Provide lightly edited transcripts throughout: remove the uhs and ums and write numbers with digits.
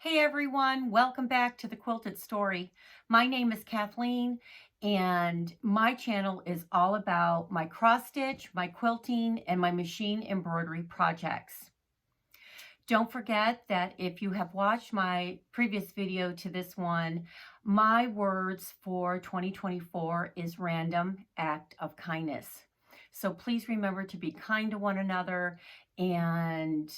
Hey everyone, welcome back to the Quilted Story. My name is Kathleen and my channel is all about my cross stitch, my quilting, and my machine embroidery projects. Don't forget that if you have watched my previous video to this one, my words for 2024 is random act of kindness. So please remember to be kind to one another and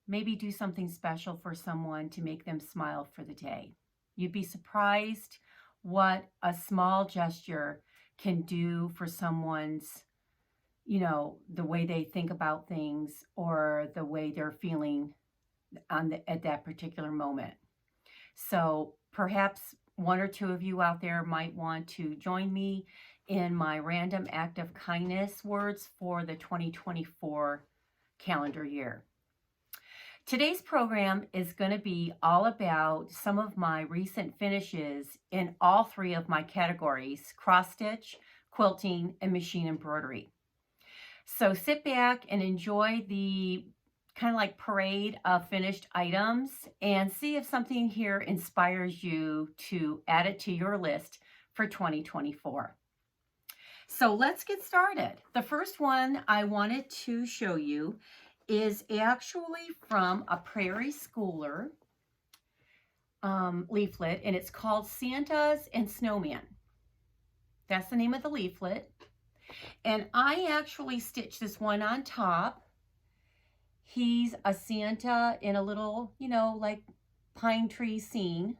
maybe do something special for someone to make them smile for the day. You'd be surprised what a small gesture can do for someone's, the way they think about things or the way they're feeling at that particular moment. So perhaps one or two of you out there might want to join me in my random act of kindness words for the 2024 calendar year. Today's program is going to be all about some of my recent finishes in all three of my categories: cross stitch, quilting, and machine embroidery. So sit back and enjoy the kind of like parade of finished items and see if something here inspires you to add it to your list for 2024. So let's get started. The first one I wanted to show you is actually from a Prairie Schooler leaflet, and it's called Santas and Snowman. That's the name of the leaflet. And I actually stitched this one on top. He's a Santa in a little, like pine tree scene.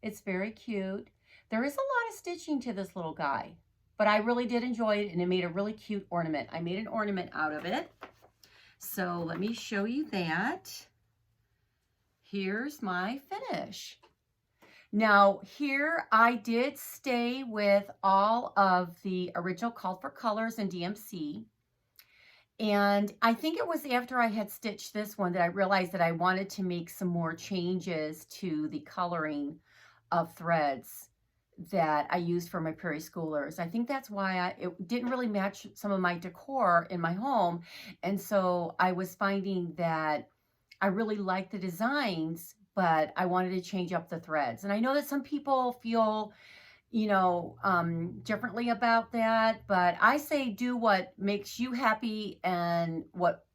It's very cute. There is a lot of stitching to this little guy, but I really did enjoy it, and it made a really cute ornament. I made an ornament out of it. So let me show you that. Here's my finish. Now here I did stay with all of the original called for colors in DMC. And I think it was after I had stitched this one that I realized that I wanted to make some more changes to the coloring of threads that I used for my Prairie Schoolers. I think that's why it didn't really match some of my decor in my home. And so I was finding that I really liked the designs, but I wanted to change up the threads. And I know that some people feel, differently about that, but I say do what makes you happy and what,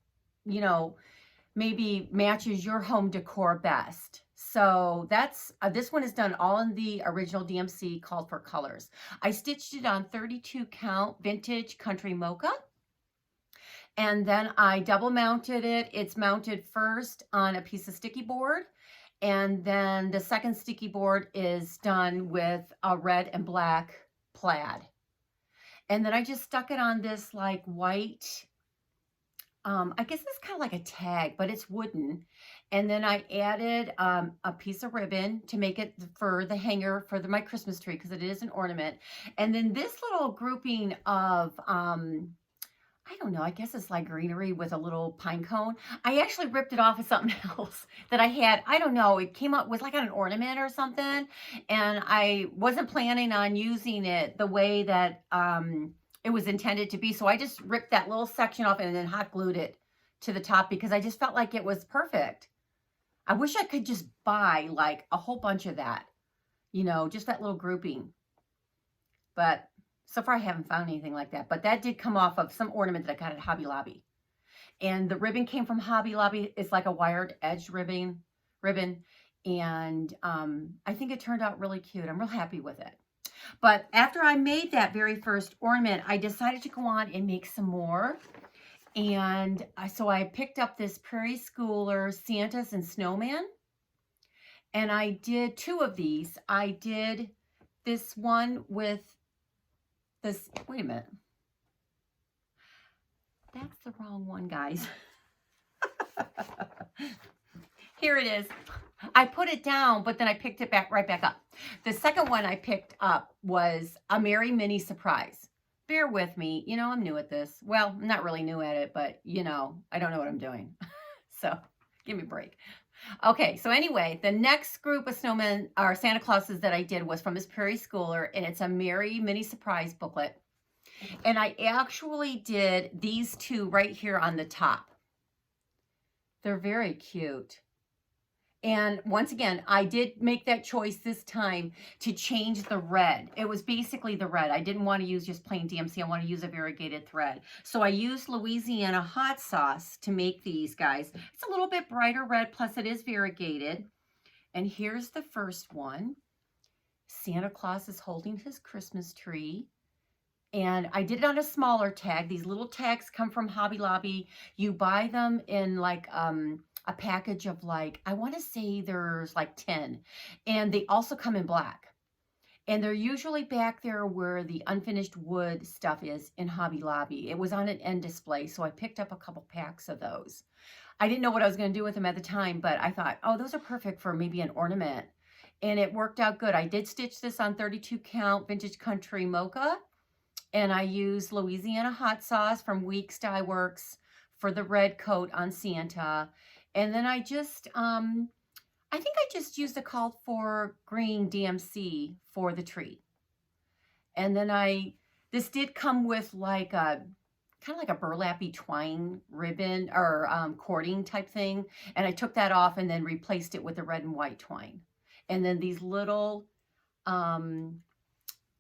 maybe matches your home decor best. So that's, this one is done all in the original DMC called for colors. I stitched it on 32 count vintage country mocha. And then I double mounted it. It's mounted first on a piece of sticky board. And then the second sticky board is done with a red and black plaid. And then I just stuck it on this like white, I guess it's kind of like a tag, but it's wooden. And then I added a piece of ribbon to make it for the hanger for my Christmas tree, because it is an ornament. And then this little grouping of, I don't know, I guess it's like greenery with a little pine cone. I actually ripped it off of something else that I had. I don't know, it came up with like an ornament or something. And I wasn't planning on using it the way that it was intended to be. So I just ripped that little section off and then hot glued it to the top because I just felt like it was perfect. I wish I could just buy like a whole bunch of that, just that little grouping. But so far I haven't found anything like that. But that did come off of some ornament that I got at Hobby Lobby. And the ribbon came from Hobby Lobby. It's like a wired edged ribbon. And I think it turned out really cute. I'm real happy with it. But after I made that very first ornament, I decided to go on and make some more. And so I picked up this Prairie Schooler Santas and Snowman. And I did two of these. I did this one with this, wait a minute. That's the wrong one, guys. Here it is. I put it down, but then I picked it right back up. The second one I picked up was a Merry Mini Surprise. Bear with me. I'm new at this. Well, I'm not really new at it, but, I don't know what I'm doing. So give me a break. Okay, so anyway, the next group of snowmen or Santa Clauses that I did was from this Prairie Schooler, and it's a Merry Mini Surprise booklet. And I actually did these two right here on the top. They're very cute. And once again, I did make that choice this time to change the red. It was basically the red. I didn't want to use just plain DMC. I want to use a variegated thread. So I used Louisiana hot sauce to make these guys. It's a little bit brighter red, plus it is variegated. And here's the first one. Santa Claus is holding his Christmas tree. And I did it on a smaller tag. These little tags come from Hobby Lobby. You buy them in like a package of like, I want to say there's like 10. And they also come in black. And they're usually back there where the unfinished wood stuff is in Hobby Lobby. It was on an end display, so I picked up a couple packs of those. I didn't know what I was going to do with them at the time, but I thought, oh, those are perfect for maybe an ornament. And it worked out good. I did stitch this on 32 count Vintage Country Mocha. And I used Louisiana hot sauce from Weeks Dye Works for the red coat on Santa. And then I just, I think I just used a called for green DMC for the tree. And then this did come with like a, kind of like a burlappy twine ribbon or cording type thing. And I took that off and then replaced it with the red and white twine. And then these little,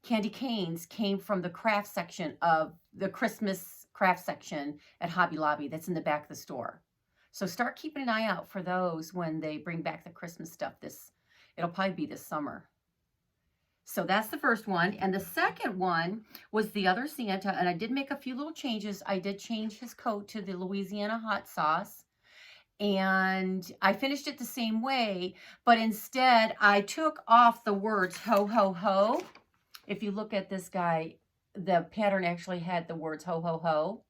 candy canes came from the craft section of the Christmas craft section at Hobby Lobby that's in the back of the store. So start keeping an eye out for those when they bring back the Christmas stuff. It'll probably be this summer. So that's the first one. And the second one was the other Santa, and I did make a few little changes. I did change his coat to the Louisiana hot sauce. And I finished it the same way, but instead I took off the words ho, ho, ho. If you look at this guy, the pattern actually had the words ho, ho, ho.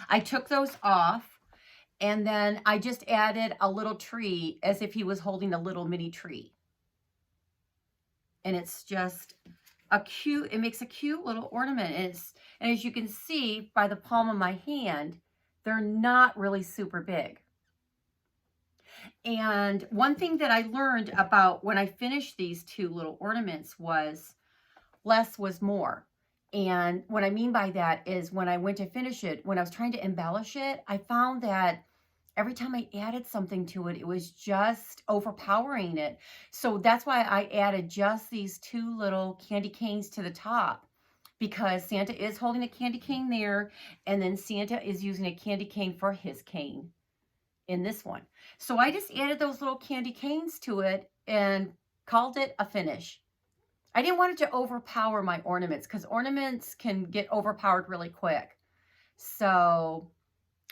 I took those off, and then I just added a little tree as if he was holding a little mini tree. And it's just it makes a cute little ornament. And as you can see by the palm of my hand, they're not really super big. And one thing that I learned about when I finished these two little ornaments was less was more. And what I mean by that is when I went to finish it, when I was trying to embellish it, I found that every time I added something to it, it was just overpowering it. So that's why I added just these two little candy canes to the top, because Santa is holding a candy cane there, and then Santa is using a candy cane for his cane in this one. So I just added those little candy canes to it and called it a finish. I didn't want it to overpower my ornaments, because ornaments can get overpowered really quick. So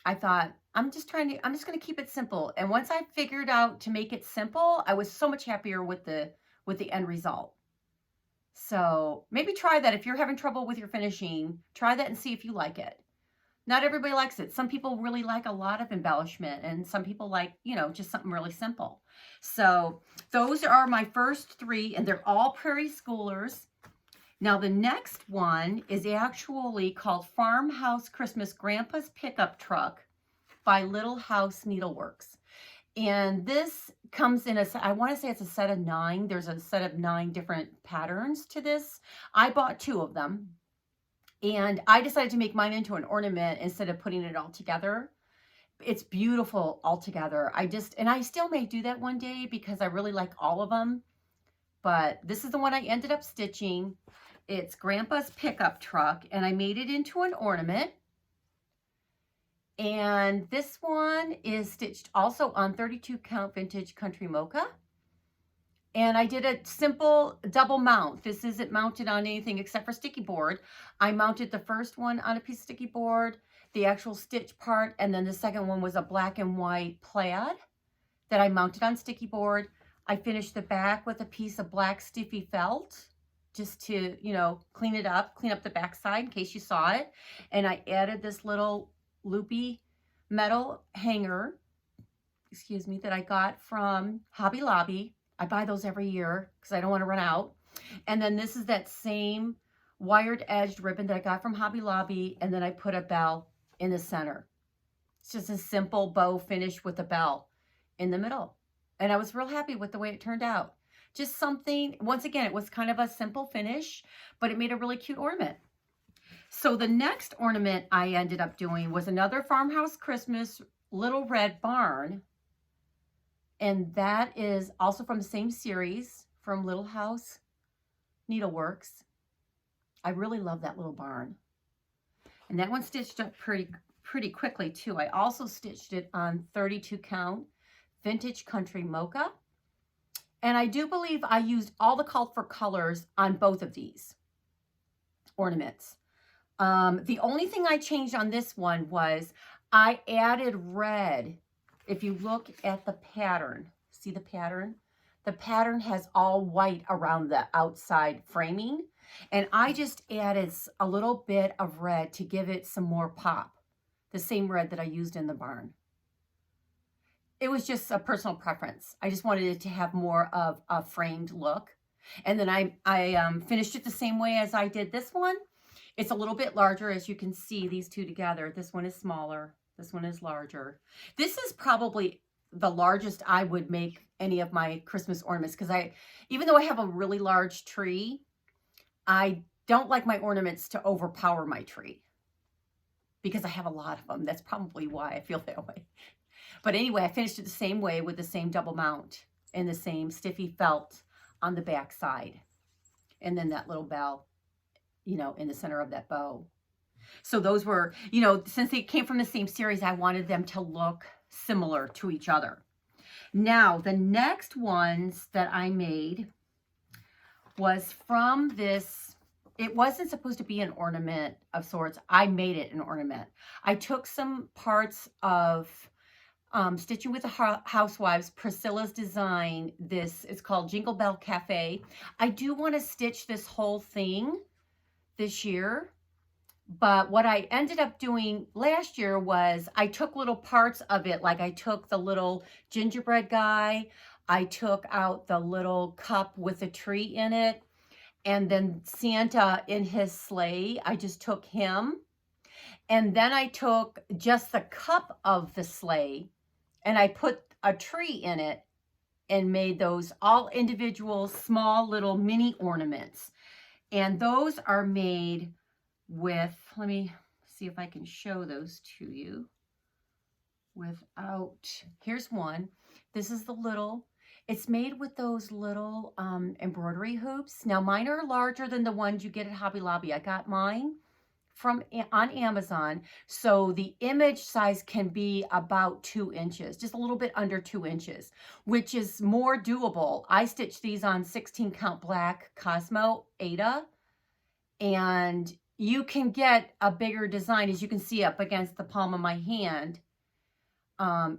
I thought, I'm just going to keep it simple. And once I figured out to make it simple, I was so much happier with the end result. So maybe try that. If you're having trouble with your finishing, try that and see if you like it. Not everybody likes it. Some people really like a lot of embellishment, and some people like, just something really simple. So those are my first three, and they're all Prairie Schoolers. Now the next one is actually called Farmhouse Christmas Grandpa's Pickup Truck by Little House Needleworks. And this comes in I want to say it's a set of 9. There's a set of 9 different patterns to this. I bought 2 of them. And I decided to make mine into an ornament instead of putting it all together. It's beautiful all together. And I still may do that one day because I really like all of them. But this is the one I ended up stitching. It's Grandpa's Pickup Truck, and I made it into an ornament. And this one is stitched also on 32 count Vintage Country Mocha. And I did a simple double mount. This isn't mounted on anything except for sticky board. I mounted the first one on a piece of sticky board, the actual stitch part, and then the second one was a black and white plaid that I mounted on sticky board. I finished the back with a piece of black stiffy felt just to, clean up the back side in case you saw it. And I added this little loopy metal hanger, that I got from Hobby Lobby. I buy those every year because I don't want to run out. And then this is that same wired edged ribbon that I got from Hobby Lobby. And then I put a bell in the center. It's just a simple bow finish with a bell in the middle. And I was real happy with the way it turned out. Just something, once again, it was kind of a simple finish, but it made a really cute ornament. So the next ornament I ended up doing was another Farmhouse Christmas Little Red Barn. And that is also from the same series, from Little House Needleworks. I really love that little barn. And that one stitched up pretty quickly too. I also stitched it on 32 count vintage country mocha. And I do believe I used all the called for colors on both of these ornaments. The only thing I changed on this one was I added red. If you look at the pattern, see the pattern? The pattern has all white around the outside framing. And I just added a little bit of red to give it some more pop. The same red that I used in the barn. It was just a personal preference. I just wanted it to have more of a framed look. And then I finished it the same way as I did this one. It's a little bit larger, as you can see, these two together. This one is smaller. This one is larger. This is probably the largest I would make any of my Christmas ornaments, because even though I have a really large tree, I don't like my ornaments to overpower my tree because I have a lot of them. That's probably why I feel that way. But anyway, I finished it the same way with the same double mount and the same stiffy felt on the back side. And then that little bell, you know, in the center of that bow. So those were, you know, since they came from the same series, I wanted them to look similar to each other. Now, the next ones that I made was from this. It wasn't supposed to be an ornament of sorts. I made it an ornament. I took some parts of Stitching with the Housewives, Priscilla's design. This is called Jingle Bell Cafe. I do want to stitch this whole thing this year. But what I ended up doing last year was I took little parts of it. Like I took the little gingerbread guy. I took out the little cup with a tree in it. And then Santa in his sleigh, I just took him. And then I took just the cup of the sleigh and I put a tree in it and made those all individual small little mini ornaments. And those are made with, let me see if I can show those to you without, here's one. This is the little, it's made with those little embroidery hoops. Now mine are larger than the ones you get at Hobby Lobby. I got mine on Amazon. So the image size can be about 2 inches, just a little bit under 2 inches, which is more doable. I stitched these on 16 count black Cosmo Ada, and you can get a bigger design, as you can see up against the palm of my hand.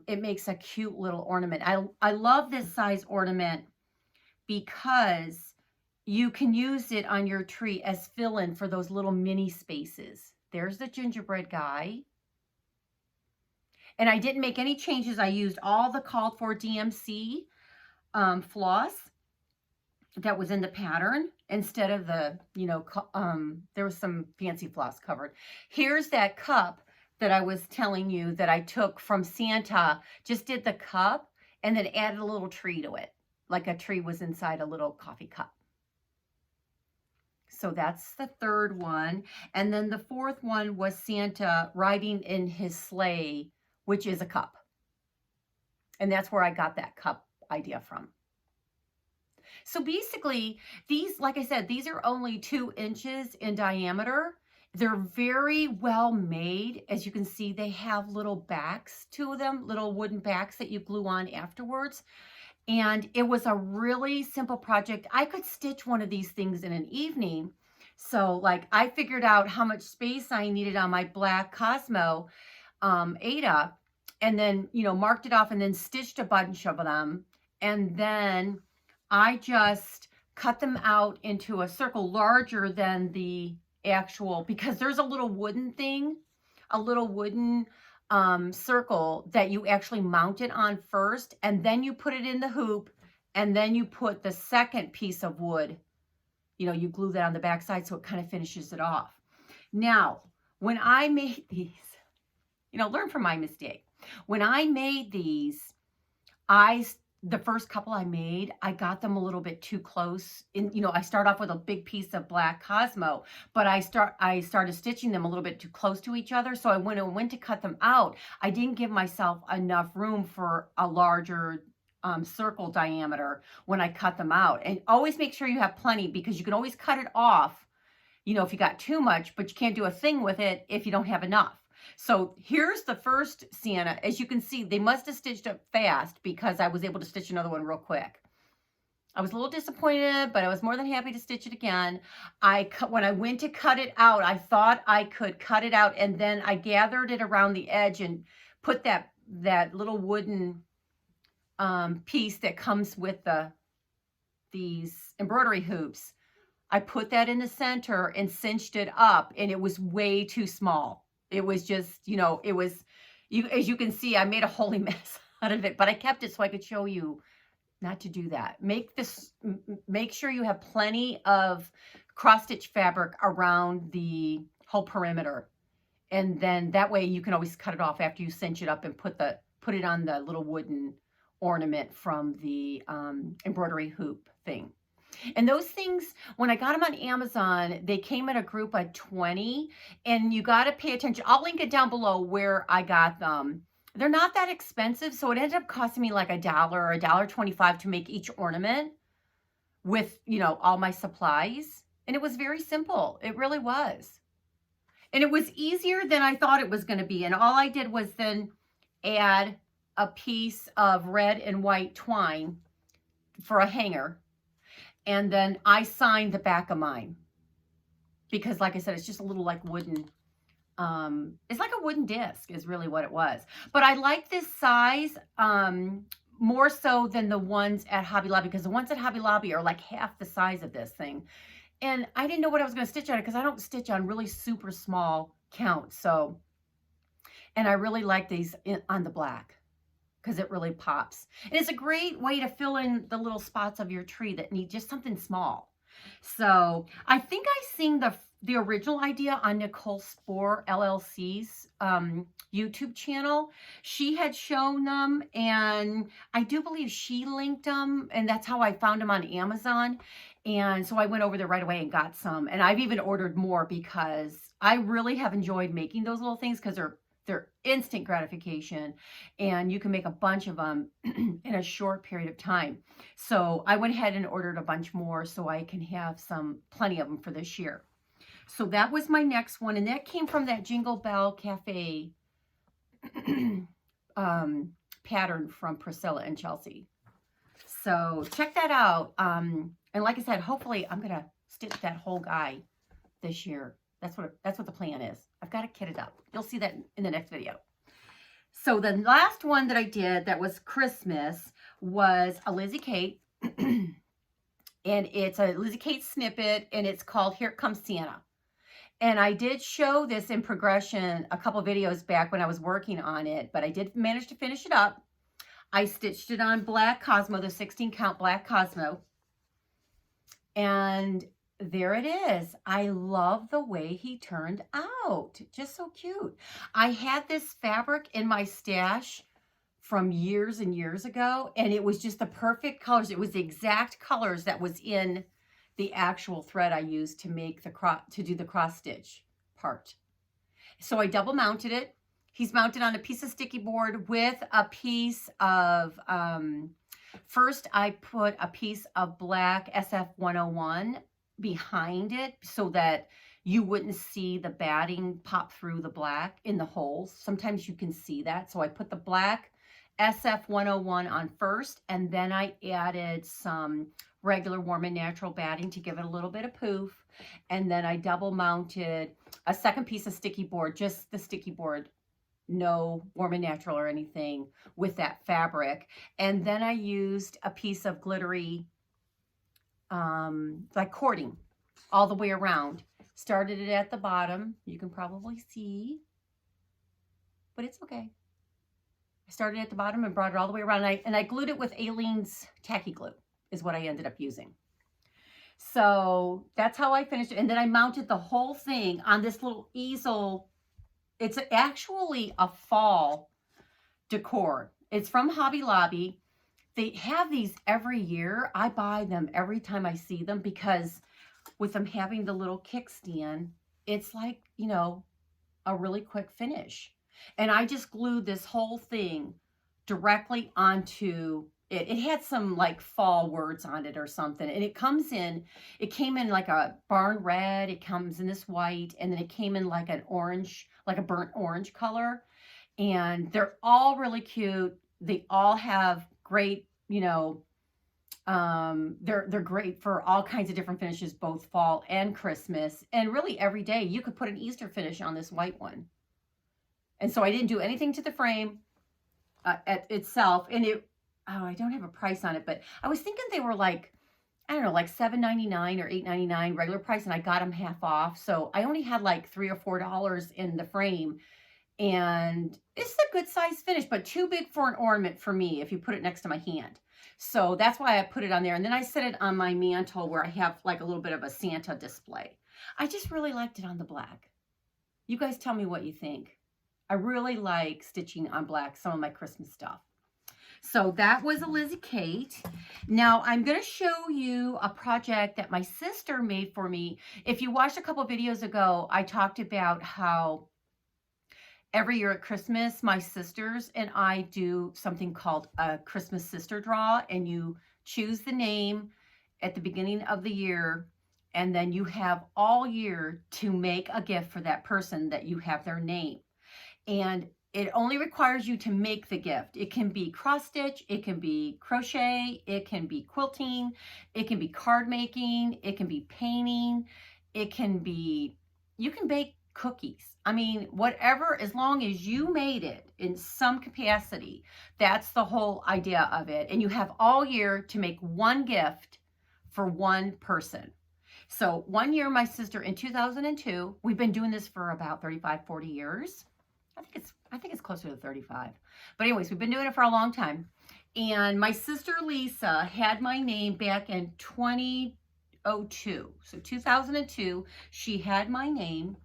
It makes a cute little ornament. I love this size ornament because you can use it on your tree as fill-in for those little mini spaces. There's the gingerbread guy. And I didn't make any changes. I used all the called for DMC floss that was in the pattern instead of the, you know, there was some fancy floss covered. Here's that cup that I was telling you that I took from Santa, just did the cup and then added a little tree to it. Like a tree was inside a little coffee cup. So that's the third one. And then the fourth one was Santa riding in his sleigh, which is a cup. And that's where I got that cup idea from. So basically, these, like I said, these are only 2 inches in diameter. They're very well made. As you can see, they have little backs to them, little wooden backs that you glue on afterwards. And it was a really simple project. I could stitch one of these things in an evening. So like I figured out how much space I needed on my black Cosmo Ada, and then, you know, marked it off and then stitched a bunch of them. And then I just cut them out into a circle larger than the actual, because there's a little wooden thing, a little wooden circle that you actually mount it on first, and then you put it in the hoop, and then you put the second piece of wood, you know, you glue that on the back side so it kind of finishes it off. Now, when I made these, you know, learn from my mistake. When I made these, the first couple I made, I got them a little bit too close. You know, I start off with a big piece of black Cosmo, but I started stitching them a little bit too close to each other. So when I went to cut them out, I didn't give myself enough room for a larger circle diameter when I cut them out. And always make sure you have plenty, because you can always cut it off, you know, if you got too much, but you can't do a thing with it if you don't have enough. So here's the first Sienna. As you can see, they must have stitched up fast because I was able to stitch another one real quick. I was a little disappointed, but I was more than happy to stitch it again. When I went to cut it out, I thought I could cut it out, and then I gathered it around the edge and put that little wooden piece that comes with these embroidery hoops. I put that in the center and cinched it up, and it was way too small. It was just, you know, it was, as you can see, I made a holy mess out of it, but I kept it so I could show you not to do that. Make sure you have plenty of cross-stitch fabric around the whole perimeter. And then that way you can always cut it off after you cinch it up and put it on the little wooden ornament from the embroidery hoop thing. And those things, when I got them on Amazon, they came in a group of 20, and you got to pay attention. I'll link it down below where I got them. They're not that expensive, so it ended up costing me like $1 or $1.25 to make each ornament with, you know, all my supplies. And it was very simple. It really was. And it was easier than I thought it was going to be. And all I did was then add a piece of red and white twine for a hanger. And then I signed the back of mine. Because like I said, it's just a little like wooden, it's like a wooden disc is really what it was. But I like this size more so than the ones at Hobby Lobby, because the ones at Hobby Lobby are like half the size of this thing. And I didn't know what I was going to stitch on it, because I don't stitch on really super small counts. So, and I really like these on the black, because it really pops. And it's a great way to fill in the little spots of your tree that need just something small. So I think I seen the original idea on Nicole Spohr LLC's YouTube channel. She had shown them, and I do believe she linked them, and that's how I found them on Amazon. And so I went over there right away and got some, and I've even ordered more, because I really have enjoyed making those little things, because they're instant gratification, and you can make a bunch of them in a short period of time. So I went ahead and ordered a bunch more so I can have plenty of them for this year. So that was my next one, and that came from that Jingle Bell Cafe pattern from Priscilla and Chelsea. So check that out. And like I said, hopefully I'm gonna stitch that whole guy this year. That's what the plan is. I've got it kitted up. You'll see that in the next video. So the last one that I did that was Christmas was a Lizzie Kate. And it's a Lizzie Kate snippet, and it's called Here It Comes Sienna. And I did show this in progression a couple videos back when I was working on it, but I did manage to finish it up. I stitched it on black Cosmo, the 16 count black Cosmo. And there it is. I love the way he turned out. Just so cute. I had this fabric in my stash from years and years ago, and it was just the perfect colors. It was the exact colors that was in the actual thread I used to make do the cross stitch part. So I double mounted it. He's mounted on a piece of sticky board with a piece of, first I put a piece of black SF101 behind it so that you wouldn't see the batting pop through the black in the holes. Sometimes you can see that. So I put the black SF101 on first, and then I added some regular warm and natural batting to give it a little bit of poof. And then I double mounted a second piece of sticky board, just the sticky board, no warm and natural or anything, with that fabric. And then I used a piece of glittery, like cording all the way around. Started it at the bottom. You can probably see, but it's okay. I started at the bottom and brought it all the way around, and I glued it with Aleene's tacky glue is what I ended up using. So that's how I finished it. And then I mounted the whole thing on this little easel. It's actually a fall decor. It's from Hobby Lobby. They have these every year. I buy them every time I see them, because with them having the little kickstand, it's like, you know, a really quick finish. And I just glued this whole thing directly onto it had some like fall words on it or something. And it came in like a barn red. It comes in this white, and then it came in like an orange, like a burnt orange color. And they're all really cute. They all have great, they're great for all kinds of different finishes, both fall and Christmas. And really every day you could put an Easter finish on this white one. And so I didn't do anything to the frame itself. And I don't have a price on it, but I was thinking they were like, I don't know, like $7.99 or $8.99 regular price, and I got them half off. So I only had like $3 or $4 in the frame. And it's a good size finish, but too big for an ornament for me if you put it next to my hand. So that's why I put it on there. And then I set it on my mantle where I have like a little bit of a Santa display. I just really liked it on the black. You guys tell me what you think. I really like stitching on black some of my Christmas stuff. So that was a Lizzie Kate. Now I'm going to show you a project that my sister made for me. If you watched a couple videos ago, I talked about how every year at Christmas, my sisters and I do something called a Christmas sister draw, and you choose the name at the beginning of the year, and then you have all year to make a gift for that person that you have their name. And it only requires you to make the gift. It can be cross stitch, it can be crochet, it can be quilting, it can be card making, it can be painting, it can be, you can bake cookies. I mean, whatever, as long as you made it in some capacity, that's the whole idea of it. And you have all year to make one gift for one person. So one year, my sister in 2002, we've been doing this for about 35, 40 years. I think it's closer to 35. But anyways, we've been doing it for a long time. And my sister Lisa had my name back in 2002. So 2002, she had my name,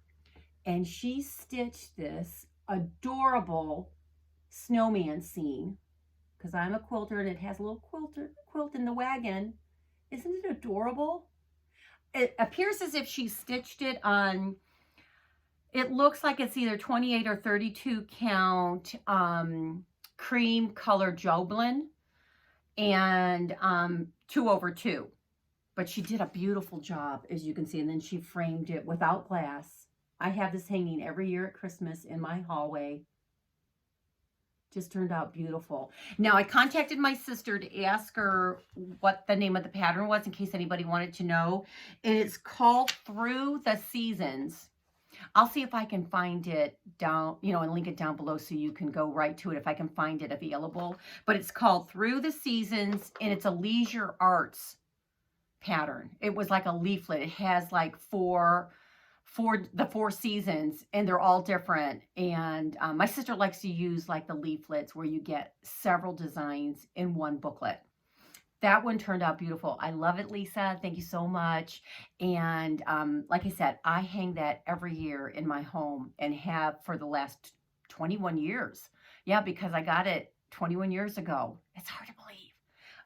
and she stitched this adorable snowman scene, because I'm a quilter and it has a little quilt in the wagon. Isn't it adorable? It appears as if she stitched it on, it looks like it's either 28 or 32 count cream color Joblin, and 2/2. But she did a beautiful job, as you can see, and then she framed it without glass. I have this hanging every year at Christmas in my hallway. Just turned out beautiful. Now, I contacted my sister to ask her what the name of the pattern was in case anybody wanted to know. And it's called Thru the Seasons. I'll see if I can find it down, and link it down below so you can go right to it if I can find it available. But it's called Thru the Seasons, and it's a leisure arts pattern. It was like a leaflet. It has like the 4 seasons, and they're all different. And my sister likes to use like the leaflets where you get several designs in one booklet. That one turned out beautiful. I love it, Lisa. Thank you so much. And like I said, I hang that every year in my home and have for the last 21 years. Yeah, because I got it 21 years ago. It's hard to believe.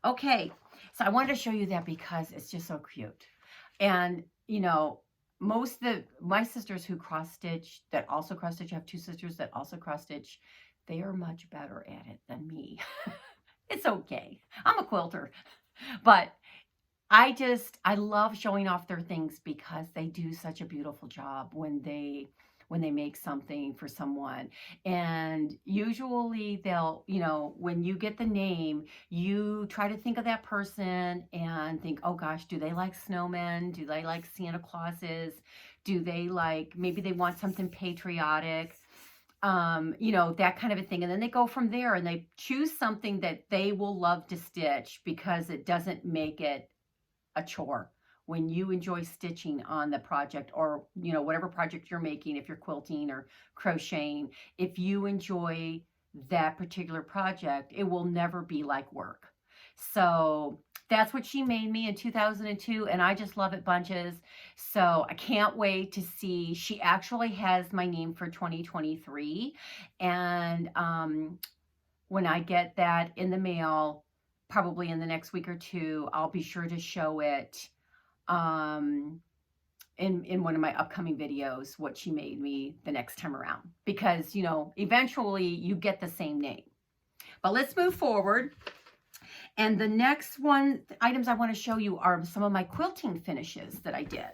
Okay, so I wanted to show you that because it's just so cute. And, my sisters who cross stitch, that also cross stitch, I have 2 sisters that also cross stitch, they are much better at it than me. It's okay. I'm a quilter. But I love showing off their things because they do such a beautiful job when they make something for someone. And usually they'll, when you get the name, you try to think of that person and think, oh gosh, do they like snowmen? Do they like Santa Clauses? Do they like, maybe they want something patriotic? That kind of a thing. And then they go from there and they choose something that they will love to stitch because it doesn't make it a chore. When you enjoy stitching on the project, or, whatever project you're making, if you're quilting or crocheting, if you enjoy that particular project, it will never be like work. So that's what she made me in 2002, and I just love it bunches. So I can't wait to see. She actually has my name for 2023, and when I get that in the mail, probably in the next week or 2, I'll be sure to show it in one of my upcoming videos, what she made me the next time around, because eventually you get the same name. But let's move forward. And the next items I want to show you are some of my quilting finishes that I did.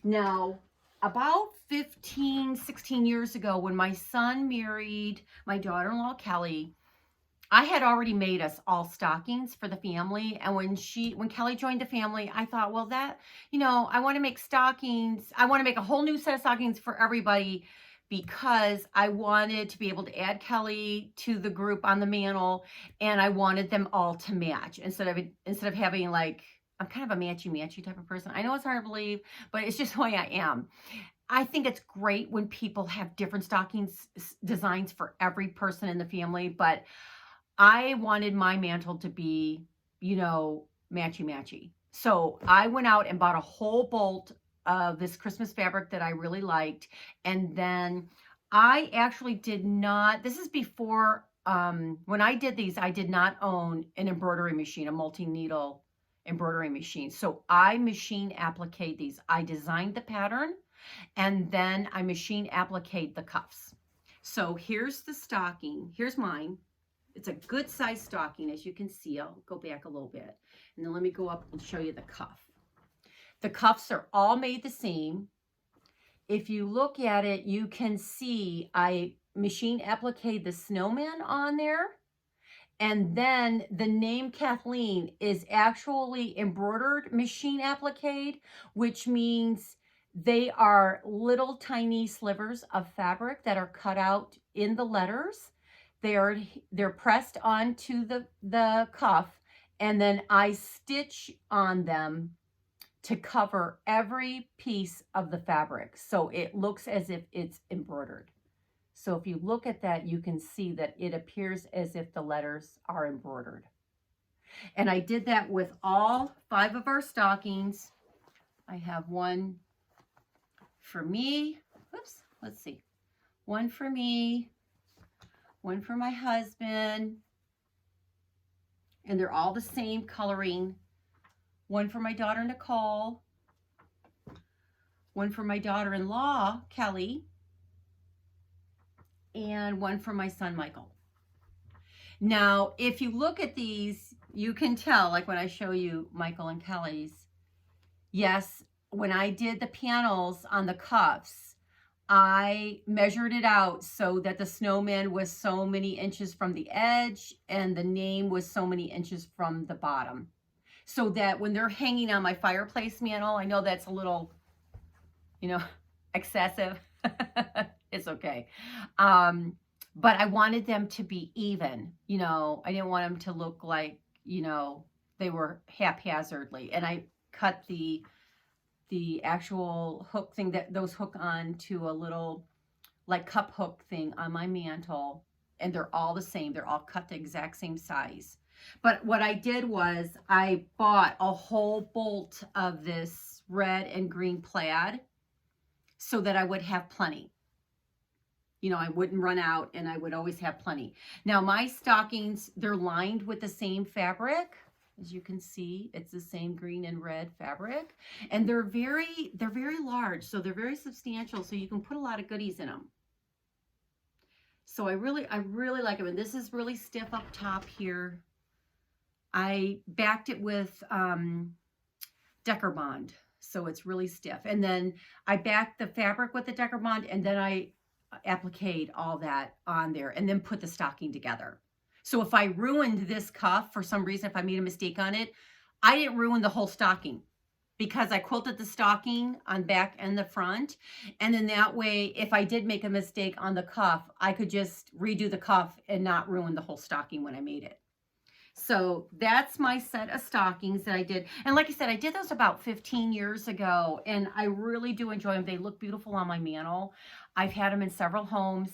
Now, about 15, 16 years ago, when my son married my daughter-in-law, Kelly, I had already made us all stockings for the family. And when Kelly joined the family, I thought, well, I want to make stockings. I want to make a whole new set of stockings for everybody because I wanted to be able to add Kelly to the group on the mantle, and I wanted them all to match instead of having like, I'm kind of a matchy type of person. I know it's hard to believe, but it's just the way I am. I think it's great when people have different stockings designs for every person in the family, but I wanted my mantle to be, matchy. So I went out and bought a whole bolt of this Christmas fabric that I really liked. And then I actually did not, this is before, when I did these, I did not own an embroidery machine, a multi-needle embroidery machine. So I machine appliqued these. I designed the pattern and then I machine appliqued the cuffs. So here's the stocking. Here's mine. It's a good size stocking, as you can see. I'll go back a little bit. And then let me go up and show you the cuff. The cuffs are all made the same. If you look at it, you can see I machine appliqued the snowman on there. And then the name Kathleen is actually embroidered machine appliqued, which means they are little tiny slivers of fabric that are cut out in the letters. They're pressed onto the cuff, and then I stitch on them to cover every piece of the fabric. So it looks as if it's embroidered. So if you look at that, you can see that it appears as if the letters are embroidered. And I did that with all 5 of our stockings. I have one for me. Oops, let's see. One for me, one for my husband, and they're all the same coloring. One for my daughter, Nicole, one for my daughter-in-law, Kelly, and one for my son, Michael. Now, if you look at these, you can tell, like when I show you Michael and Kelly's, yes, when I did the panels on the cuffs, I measured it out so that the snowman was so many inches from the edge and the name was so many inches from the bottom. So that when they're hanging on my fireplace mantle, I know that's a little, excessive. It's okay. But I wanted them to be even, I didn't want them to look like, they were haphazardly. And I cut the actual hook thing that those hook on to a little like cup hook thing on my mantle, and they're all the same. They're all cut the exact same size. But what I did was I bought a whole bolt of this red and green plaid so that I would have plenty. I wouldn't run out and I would always have plenty. Now my stockings, they're lined with the same fabric. As you can see, it's the same green and red fabric, and they're very large, so they're very substantial, so you can put a lot of goodies in them. So I really like them, and this is really stiff up top here. I backed it with Decker Bond, so it's really stiff, and then I backed the fabric with the Decker Bond, and then I appliqued all that on there, and then put the stocking together. So if I ruined this cuff for some reason, if I made a mistake on it, I didn't ruin the whole stocking because I quilted the stocking on back and the front. And then that way, if I did make a mistake on the cuff, I could just redo the cuff and not ruin the whole stocking when I made it. So that's my set of stockings that I did. And like I said, I did those about 15 years ago, and I really do enjoy them. They look beautiful on my mantle. I've had them in several homes.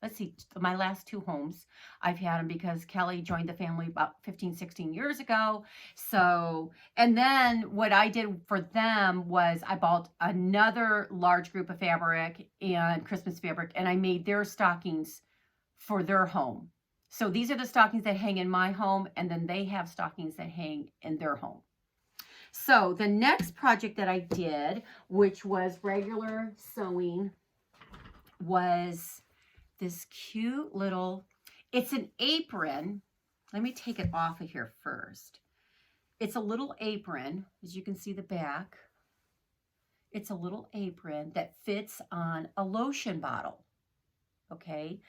Let's see, my last 2 homes, I've had them because Kelly joined the family about 15, 16 years ago. So, and then what I did for them was I bought another large group of fabric and Christmas fabric, and I made their stockings for their home. So these are the stockings that hang in my home, and then they have stockings that hang in their home. So the next project that I did, which was regular sewing, was this cute little, it's an apron, let me take it off of here first. It's a little apron, as you can see the back. It's a little apron that fits on a lotion bottle, okay?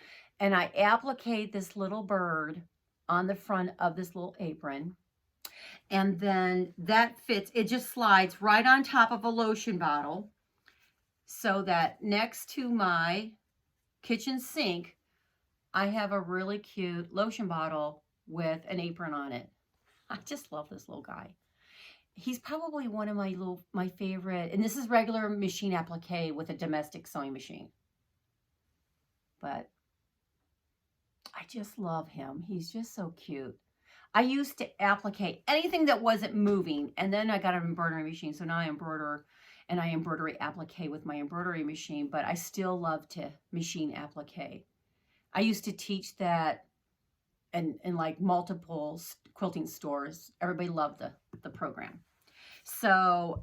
And I applique this little bird on the front of this little apron. And then that fits, it just slides right on top of a lotion bottle so that next to my kitchen sink, I have a really cute lotion bottle with an apron on it. I just love this little guy. He's probably one of my favorite, and this is regular machine applique with a domestic sewing machine. But I just love him. He's just so cute. I used to applique anything that wasn't moving, and then I got an embroidery machine, so now I embroider, and I embroidery applique with my embroidery machine, but I still love to machine applique. I used to teach that in like multiple quilting stores. Everybody loved the program. So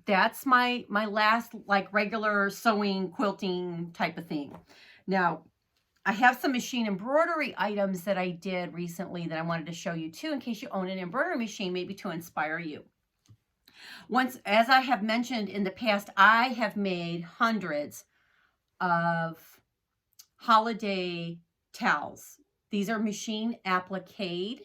that's my last like regular sewing, quilting type of thing. Now, I have some machine embroidery items that I did recently that I wanted to show you too, in case you own an embroidery machine, maybe to inspire you. Once, as I have mentioned in the past, I have made hundreds of holiday towels. These are machine appliqued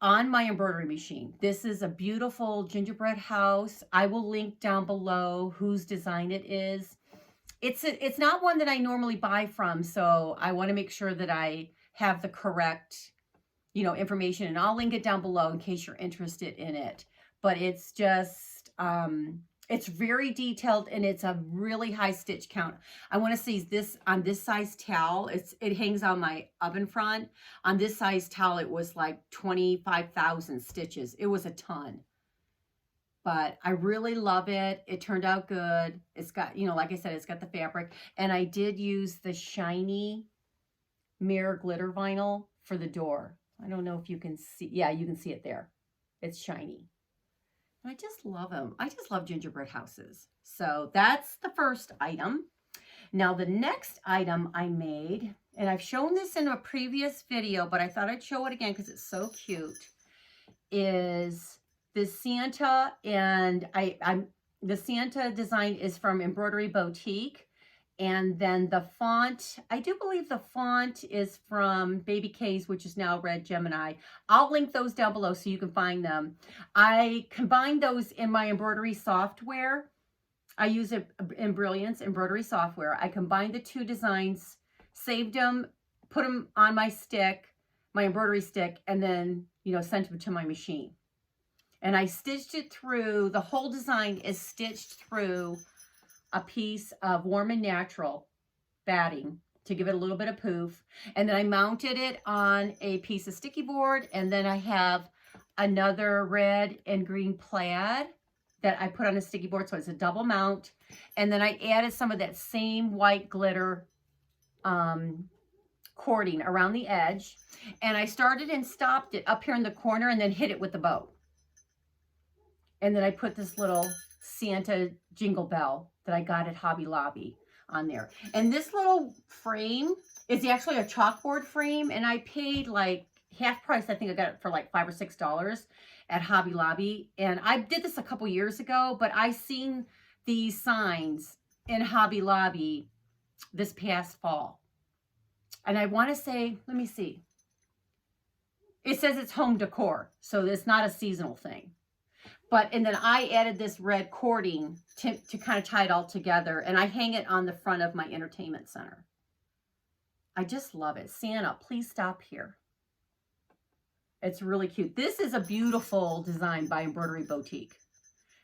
on my embroidery machine. This is a beautiful gingerbread house. I will link down below whose design it is. It's not one that I normally buy from, so I want to make sure that I have the correct, information, and I'll link it down below in case you're interested in it. But it's just, it's very detailed, and it's a really high stitch count. I want to see this on this size towel. It hangs on my oven front. On this size towel, it was like 25,000 stitches. It was a ton. But I really love it. It turned out good. It's got, like I said, it's got the fabric. And I did use the shiny mirror glitter vinyl for the door. I don't know if you can see. Yeah, you can see it there. It's shiny. I just love them. I just love gingerbread houses. So that's the first item. Now the next item I made, and I've shown this in a previous video, but I thought I'd show it again because it's so cute, is the Santa, and the Santa design is from Embroidery Boutique, and then the font, I do believe the font is from Baby K's, which is now Red Gemini. I'll link those down below so you can find them. I combined those in my embroidery software. I use it in Brilliance embroidery software. I combined the two designs, saved them, put them on my stick, my embroidery stick, and then, sent them to my machine. And I stitched it through, the whole design is stitched through a piece of Warm and Natural batting to give it a little bit of poof. And then I mounted it on a piece of sticky board. And then I have another red and green plaid that I put on a sticky board. So it's a double mount. And then I added some of that same white glitter cording around the edge. And I started and stopped it up here in the corner and then hit it with the bow. And then I put this little Santa jingle bell that I got at Hobby Lobby on there. And this little frame is actually a chalkboard frame. And I paid like half price. I think I got it for like $5 or $6 at Hobby Lobby. And I did this a couple years ago, but I seen these signs in Hobby Lobby this past fall. And I want to say, let me see. It says it's home decor. So it's not a seasonal thing. And then I added this red cording to kind of tie it all together. And I hang it on the front of my entertainment center. I just love it. Santa, please stop here. It's really cute. This is a beautiful design by Embroidery Boutique.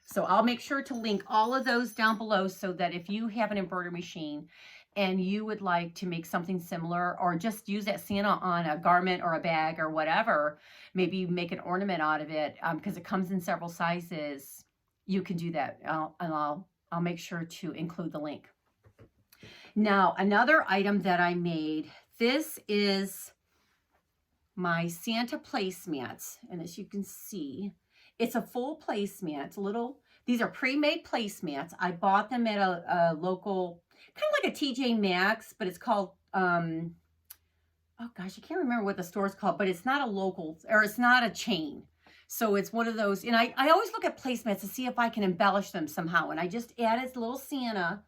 So I'll make sure to link all of those down below so that if you have an embroidery machine and you would like to make something similar or just use that Santa on a garment or a bag or whatever, maybe make an ornament out of it because it comes in several sizes, you can do that. I'll make sure to include the link. Now, another item that I made, this is my Santa placemats. And as you can see, it's a full placemat. These are pre-made placemats. I bought them at a local, kind of like a TJ Maxx, but it's called oh gosh, I can't remember what the store's called, but it's not a local, or it's not a chain. So it's one of those, and I always look at placemats to see if I can embellish them somehow. And I just added a little Santa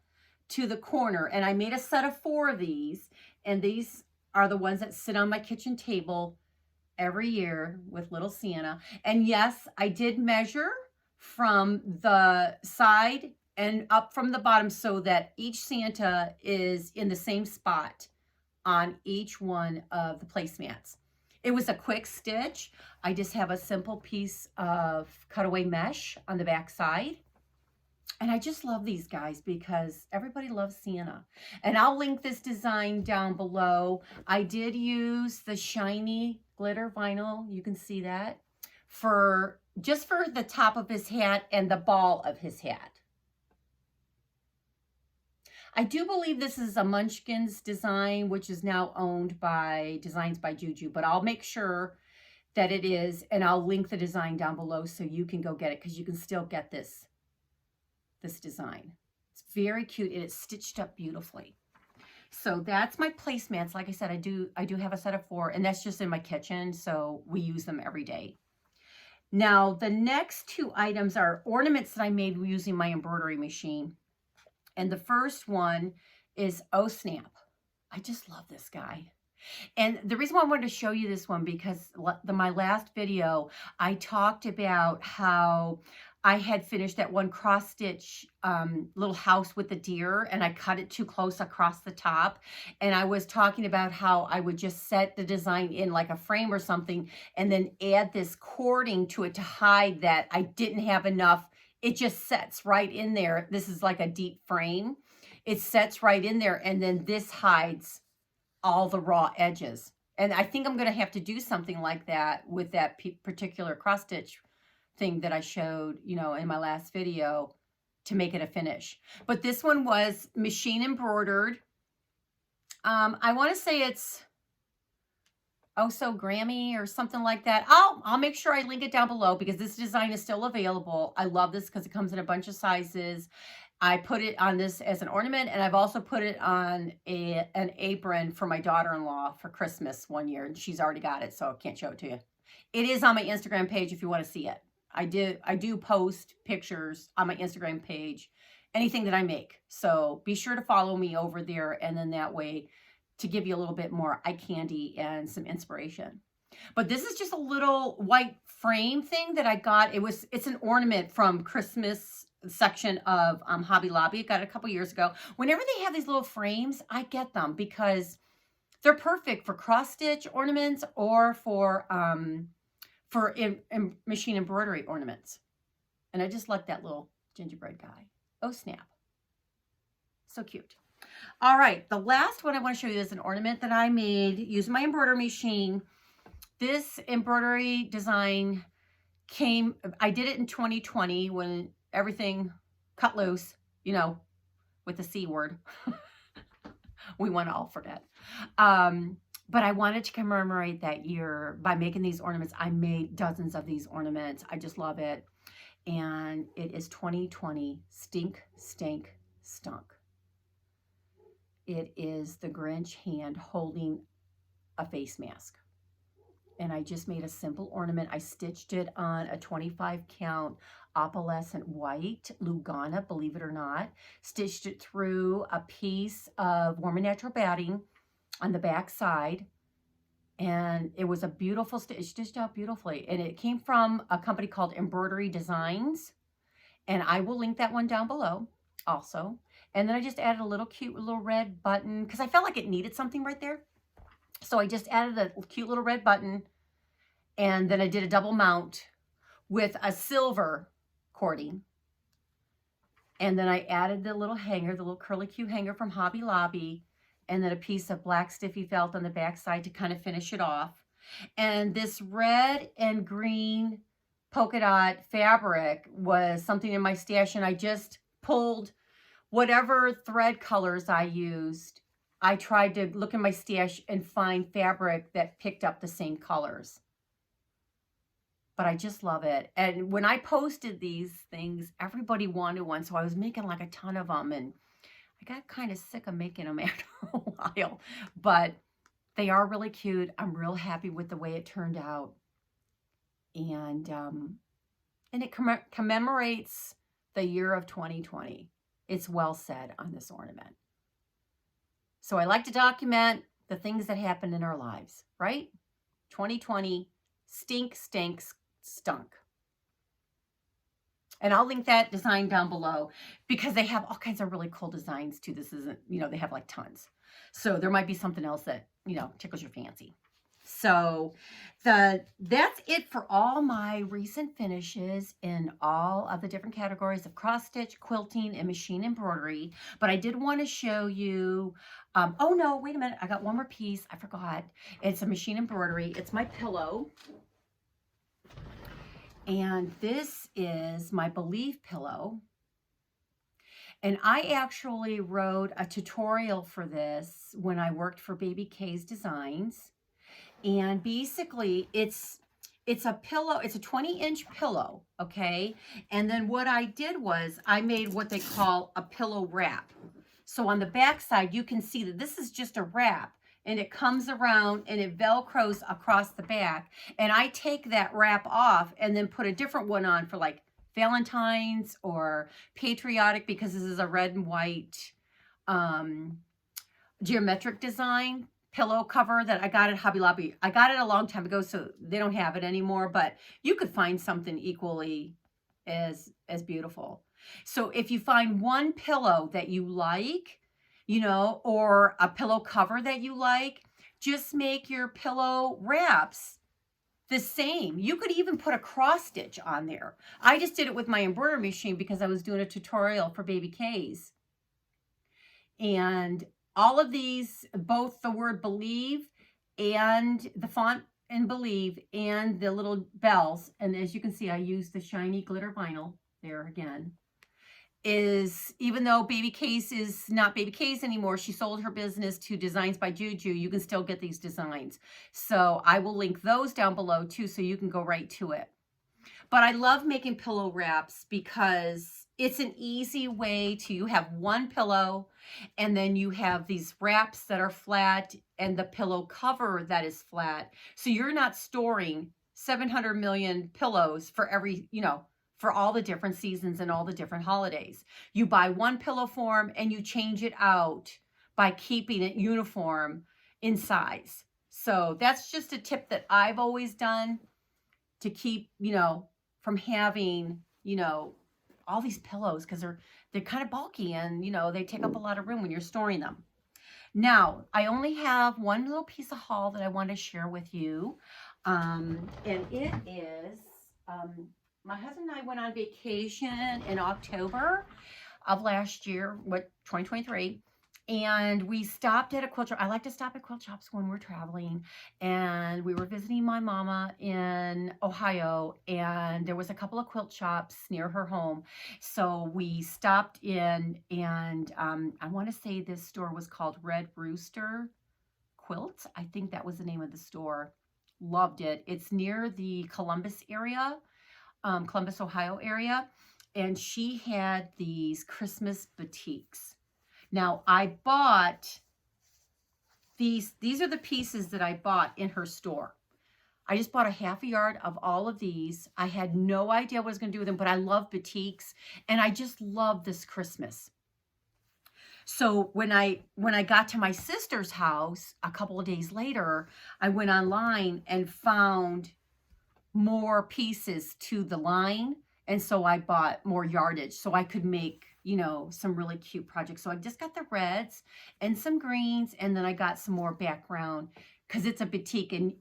to the corner, and I made a set of 4 of these, and these are the ones that sit on my kitchen table every year with little Santa. And yes, I did measure from the side and up from the bottom so that each Santa is in the same spot on each one of the placemats. It was a quick stitch. I just have a simple piece of cutaway mesh on the back side. And I just love these guys because everybody loves Santa. And I'll link this design down below. I did use the shiny glitter vinyl. You can see that just for the top of his hat and the ball of his hat. I do believe this is a Munchkins design, which is now owned by Designs by Juju, but I'll make sure that it is, and I'll link the design down below so you can go get it, because you can still get this design. It's very cute, and it's stitched up beautifully. So that's my placemats. Like I said, I do have a set of 4, and that's just in my kitchen, so we use them every day. Now, the next 2 items are ornaments that I made using my embroidery machine. And the first one is Oh Snap. I just love this guy. And the reason why I wanted to show you this one, because my last video, I talked about how I had finished that one cross stitch little house with the deer, and I cut it too close across the top. And I was talking about how I would just set the design in like a frame or something, and then add this cording to it to hide that I didn't have enough. It just sets right in there. This is like a deep frame. It sets right in there, and then this hides all the raw edges. And I think I'm going to have to do something like that with that particular cross stitch thing that I showed, you know, in my last video to make it a finish. But this one was machine embroidered. I want to say it's Oh So Grammy or something like that. I'll make sure I link it down below because this design is still available. I love this because it comes in a bunch of sizes. I put it on this as an ornament, and I've also put it on an apron for my daughter-in-law for Christmas one year, and she's already got it, so I can't show it to you. It is on my Instagram page if you want to see it. I do post pictures on my Instagram page, anything that I make. So be sure to follow me over there, and then that way to give you a little bit more eye candy and some inspiration. But this is just a little white frame thing that I got. It's an ornament from Christmas section of Hobby Lobby. I got it a couple years ago. Whenever they have these little frames, I get them because they're perfect for cross stitch ornaments or for machine embroidery ornaments. And I just like that little gingerbread guy. Oh snap. So cute. All right, the last one I want to show you is an ornament that I made using my embroidery machine. This embroidery design I did it in 2020 when everything cut loose, you know, with the C word. We want to all forget. But I wanted to commemorate that year by making these ornaments. I made dozens of these ornaments. I just love it. And it is 2020 Stink, Stank, Stunk. It is the Grinch hand holding a face mask. And I just made a simple ornament. I stitched it on a 25 count opalescent white Lugana, believe it or not. Stitched it through a piece of Warm and Natural batting on the back side. And it was a beautiful stitch, stitched out beautifully. And it came from a company called Embroidery Designs. And I will link that one down below also. And then I just added a little cute little red button because I felt like it needed something right there. So I just added a cute little red button, and then I did a double mount with a silver cording. And then I added the little hanger, the little curly Q hanger from Hobby Lobby, and then a piece of black stiffy felt on the back side to kind of finish it off. And this red and green polka dot fabric was something in my stash, and I just pulled whatever thread colors I used. I tried to look in my stash and find fabric that picked up the same colors. But I just love it. And when I posted these things, everybody wanted one. So I was making like a ton of them. And I got kind of sick of making them after a while. But They are really cute. I'm real happy with the way it turned out. And it commemorates the year of 2020. It's well said on this ornament. So I like to document the things that happened in our lives, right? 2020, stinks, stunk. And I'll link that design down below because they have all kinds of really cool designs too. This isn't, they have like tons. So there might be something else that, tickles your fancy. So that's it for all my recent finishes in all of the different categories of cross stitch, quilting, and machine embroidery. But I did want to show you, oh no, wait a minute. I got one more piece. I forgot. It's a machine embroidery. It's my pillow. And this is my Believe pillow. And I actually wrote a tutorial for this when I worked for Baby K's Designs. And basically it's a pillow, it's a 20-inch pillow, okay? And then what I did was I made what they call a pillow wrap. So on the back side, you can see that this is just a wrap, and it comes around and it Velcros across the back. And I take that wrap off and then put a different one on for like Valentine's or patriotic, because this is a red and white geometric design pillow cover that I got at Hobby Lobby. I got it a long time ago, so they don't have it anymore, but you could find something equally as beautiful. So if you find one pillow that you like, or a pillow cover that you like, just make your pillow wraps the same. You could even put a cross stitch on there. I just did it with my embroidery machine because I was doing a tutorial for Baby K's. And all of these, both the word Believe and the font in Believe and the little bells, and as you can see, I used the shiny glitter vinyl there again, is, even though Baby K's is not Baby K's anymore, she sold her business to Designs by Juju, you can still get these designs. So I will link those down below too, so you can go right to it. But I love making pillow wraps because it's an easy way to, you have one pillow and then you have these wraps that are flat and the pillow cover that is flat. So you're not storing 700 million pillows for every, for all the different seasons and all the different holidays. You buy one pillow form and you change it out by keeping it uniform in size. So that's just a tip that I've always done to keep, from having, all these pillows, because they're kind of bulky and, they take up a lot of room when you're storing them. Now, I only have one little piece of haul that I want to share with you. And it is, my husband and I went on vacation in October of last year, 2023. And we stopped at a quilt shop. I like to stop at quilt shops when we're traveling. And we were visiting my mama in Ohio. And there was a couple of quilt shops near her home. So we stopped in, and I want to say this store was called Red Rooster Quilts. I think that was the name of the store. Loved it. It's near the Columbus area, Columbus, Ohio area. And she had these Christmas batiks. Now, I bought these are the pieces that I bought in her store. I just bought a half a yard of all of these. I had no idea what I was going to do with them, but I love batiks, and I just love this Christmas. So when I got to my sister's house a couple of days later, I went online and found more pieces to the line, and so I bought more yardage so I could make some really cute projects. So I just got the reds and some greens, and then I got some more background because it's a batik, and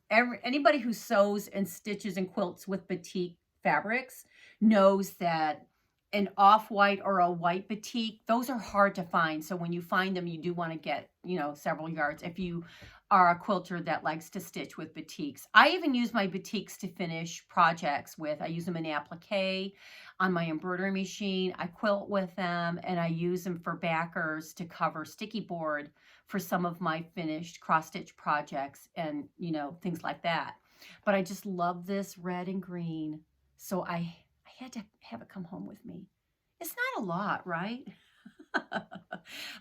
anybody who sews and stitches and quilts with batik fabrics knows that an off-white or a white batik, those are hard to find. So when you find them, you do want to get, several yards if you are a quilter that likes to stitch with batiks. I even use my batiks to finish projects with. I use them in applique on my embroidery machine. I quilt with them, and I use them for backers to cover sticky board for some of my finished cross-stitch projects and, things like that. But I just love this red and green, so I had to have it come home with me. It's not a lot, right?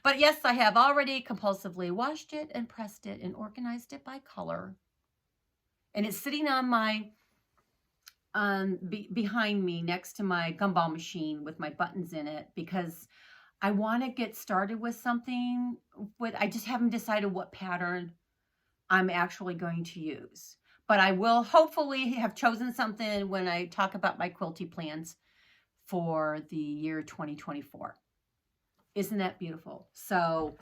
But yes, I have already compulsively washed it and pressed it and organized it by color. And it's sitting on my, behind me next to my gumball machine with my buttons in it because I want to get started with something I just haven't decided what pattern I'm actually going to use. But I will hopefully have chosen something when I talk about my quilty plans for the year 2024. Isn't that beautiful? So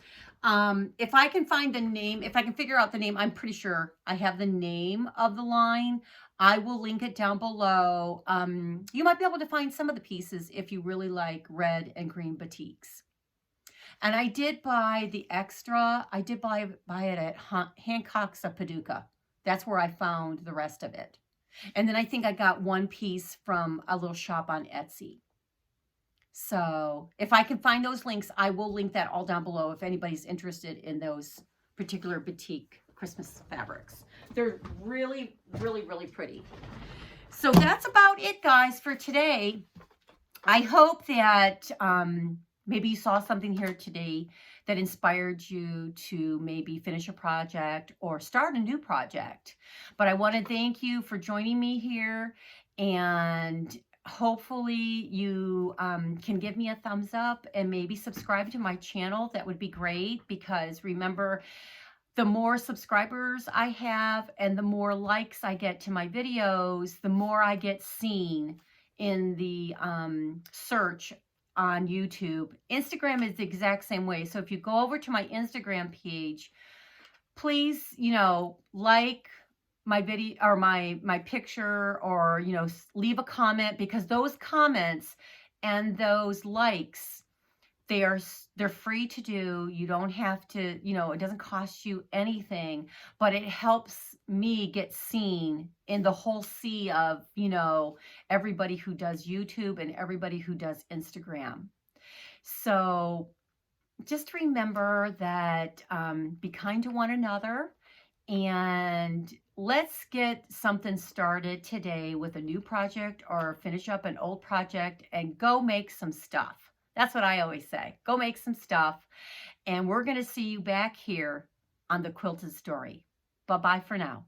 if I can find the name, if I can figure out the name, I'm pretty sure I have the name of the line. I will link it down below. You might be able to find some of the pieces if you really like red and green batiks. And I did buy the extra. I did buy it at Hancock's of Paducah. That's where I found the rest of it. And then I think I got one piece from a little shop on Etsy. So if I can find those links, I will link that all down below if anybody's interested in those particular batik Christmas fabrics. They're really, really, really pretty. So that's about it, guys, for today. I hope that maybe you saw something here today that inspired you to maybe finish a project or start a new project. But I want to thank you for joining me here, and hopefully you can give me a thumbs up and maybe subscribe to my channel. That would be great, because remember, the more subscribers I have and the more likes I get to my videos, the more I get seen in the search on YouTube. Instagram is the exact same way. So if you go over to my Instagram page, please, like my video or my picture, or, leave a comment, because those comments and those likes, they're free to do. You don't have to, it doesn't cost you anything, but it helps me get seen in the whole sea of, everybody who does YouTube and everybody who does Instagram. So just remember that, be kind to one another, and let's get something started today with a new project, or finish up an old project and go make some stuff. That's what I always say. Go make some stuff. And we're going to see you back here on The Quilted Story. Bye-bye for now.